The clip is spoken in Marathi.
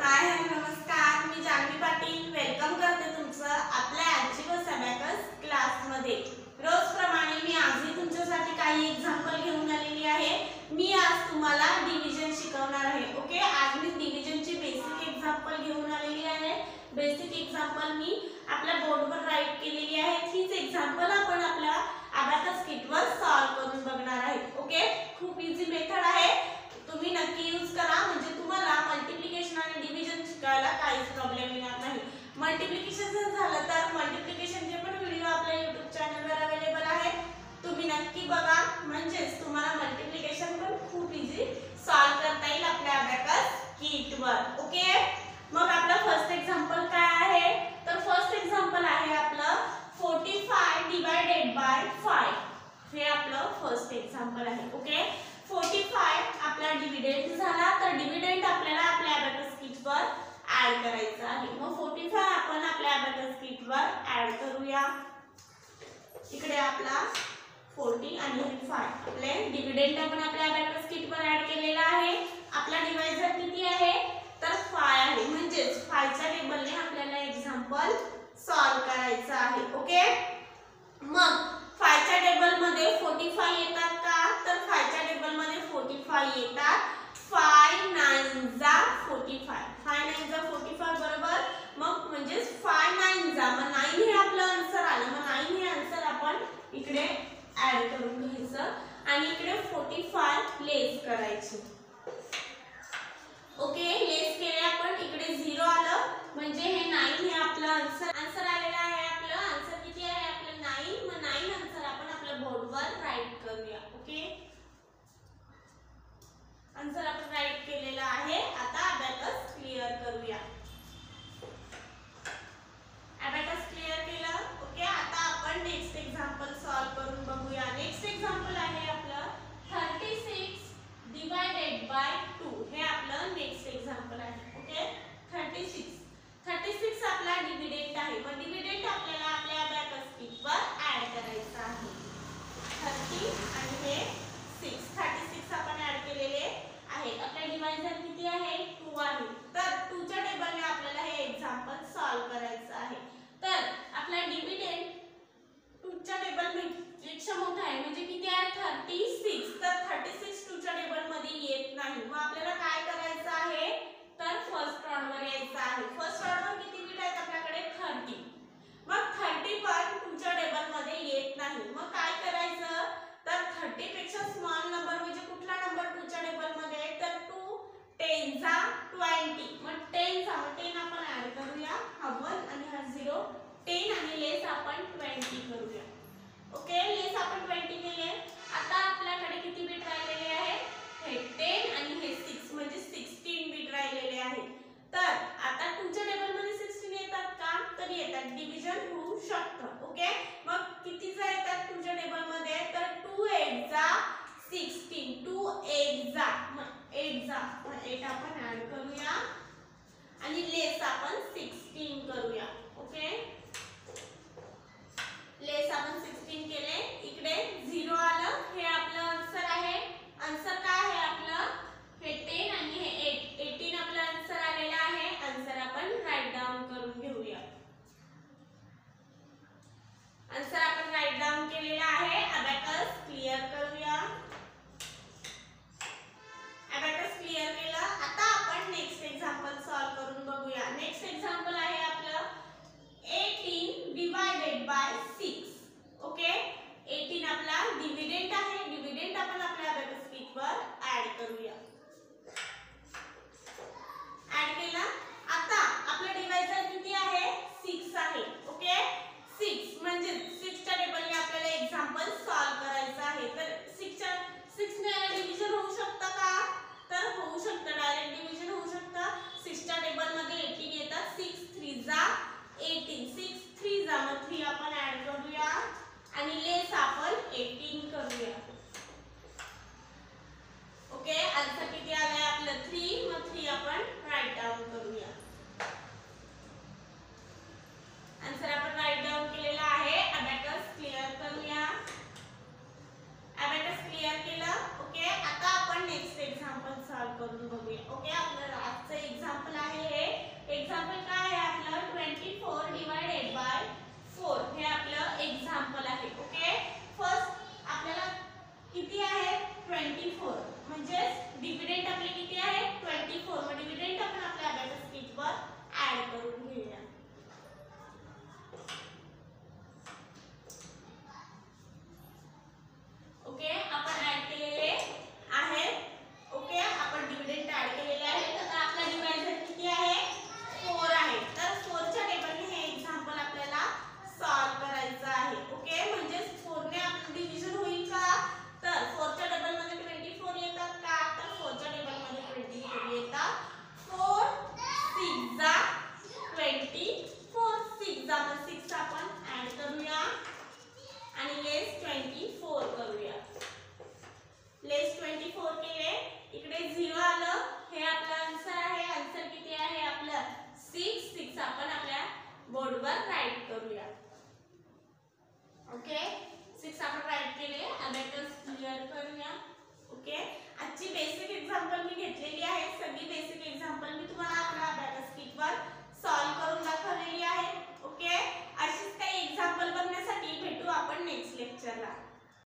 हाय नमस्कार, मी जानवी पाटील वेलकम करते तुमचं आपल्या आजीवस अबॅकस क्लासमध्ये। रोजप्रमाणे मी आजही तुमच्यासाठी काही एक्झाम्पल घेऊन आलेली आहे। मी आज तुम्हाला डिव्हिजन शिकवणार आहे। ओके, आज मी डिव्हिजनची बेसिक एक्झाम्पल घेऊन आलेली आहे। बेसिक एक्झाम्पल मी आपल्या बोर्डवर राईट केलेली आहे। हीच एक्झाम्पल आपण आपल्या अबॅकस किटवर सॉल्व करून बघणार आहे। ओके, खूप इझी मेथड आहे, तुम्ही नक्की यूज करा, म्हणजे तुम्हाला मल्टिप्लिकेशन आणि डिव्हिजन शिकायला काहीच प्रॉब्लेम येणार नाही। मल्टिप्लिकेशन जर झालं तर मल्टिप्लिकेशनचे पण व्हिडिओ आपल्या YouTube चॅनलवर अवेलेबल आहे, तुम्ही नक्की बघा, म्हणजे तुम्हाला मल्टिप्लिकेशन पण खूप इझी सॉल्व करता येईल आपल्या अबॅकस किटवर। ओके, मग आपला फर्स्ट एक्झाम्पल काय आहे, तर फर्स्ट एक्झाम्पल आहे आपलं 45 डिवाइडेड बाय 5। हे आपलं फर्स्ट एक्झाम्पल आहे। ओके, 45 आपला डिव्हिडंड झाला, तर डिव्हिडंड आपल्याला आपल्या अबॅकस किटवर ऍड करायचा आहे। मग 45 आपण आपल्या अबॅकस किटवर ऍड करूया। इकडे आपला 40 आणि 5 आपले डिव्हिडंड आपण आपल्या अबॅकस किटवर ऍड केलेला आहे। आपला डिवाइजर किती आहे, तर 5 आहे, म्हणजे 5 च्या टेबलने आपल्याला एक्झाम्पल सॉल्व करायचं आहे। ओके, मग 5 च्या टेबल मध्ये 45 येतात का, तर 5 च्या टेबल मध्ये 45 येतात। 5 9 जा 45, 5 9 जा 45 बरोबर। मग म्हणजे 5 9 जा, मग 9 हे आपलं आन्सर आलं। मग 9 हे आन्सर आपण इकडे ऍड करून घ्यायचं आणि इकडे 45 लेस करायचे। ओके, लेस केले आपण, इकडे 0 आलं, म्हणजे हे 9 हे आपलं आन्सर आलेलं आहे। आपलं आन्सर किती आहे, आपलं 9। मग 9 आन्सर आपण आपल्या बोर्डवर राईट करूया। ओके, आन्सर आपण राईट केलेला आहे। आता अबॅकस क्लिअर करूया। अबॅकस क्लिअर केलं। ओके, आता आपण नेक्स्ट एक्झाम्पल सॉल्व करून बघूया। नेक्स्ट एक्झाम्पल आहे आपलं 36 डिवाइडेड बाय 2। हे आपलं नेक्स्ट एक्झाम्पल आहे। ओके, 36 आपला डिव्हिडंड आहे। मग डिव्हिडंड आपल्याला आपल्या अबॅकस किटवर ऍड करायचा आहे। 30 आणि हे 36 आपण ऍड केलेले आहेत। आपला डिवाइजर किती आहे, 2 आहे, तर 2 च्या टेबलने आपल्याला हे एक्झाम्पल सॉल्व करायचं आहे। तर आपला डिव्हिडंड 2 च्या टेबल पेक्षा मोठा आहे, म्हणजे किती आहे, 36। तर 36 2 च्या टेबल मध्ये येत नाही। मग आपल्याला काय करायचं आहे, तर फर्स्ट ऑर्डरवर यायचं आहे। फर्स्ट ऑर्डरवर किती बिट आहेत आपल्याकडे, 30। मग 30 पण 2 च्या टेबल मध्ये येत नाही। मग काय करायचं, तर 30 पेक्षा स्मॉल नंबर म्हणजे कुठला नंबर 2 च्या टेबल मध्ये, तर 2 10 जा 20। मग 10 चा 10 आपण ऍड करूया, हा 1 आणि हा 0, 10 आणि लेस आपण 20 करूया। ओके, लेस आपण 20 केले। आता आपल्याकडे किती बिट राहिलेले आहेत, हे 10 आणि हे 6, म्हणजे 16 बिट राहिलेले आहेत। तर आता 2 च्या टेबल मध्ये 16 येतात का, तर येतात, डिव्हिजन होऊ शकतं। ओके, मग किती जा येतात 2 च्या टेबल मध्ये, तर 2 8 जा 16, 2 8 जा, मग 8 जा, मग 8 आपण ऍड करूया आणि लेस आपण 16 करूया। ओके, लेस आपण 16 केले, इकडे 0 आलं, हे आपलं आन्सर आहे। आन्सर काय आहे आपलं, हे 10 आणि हे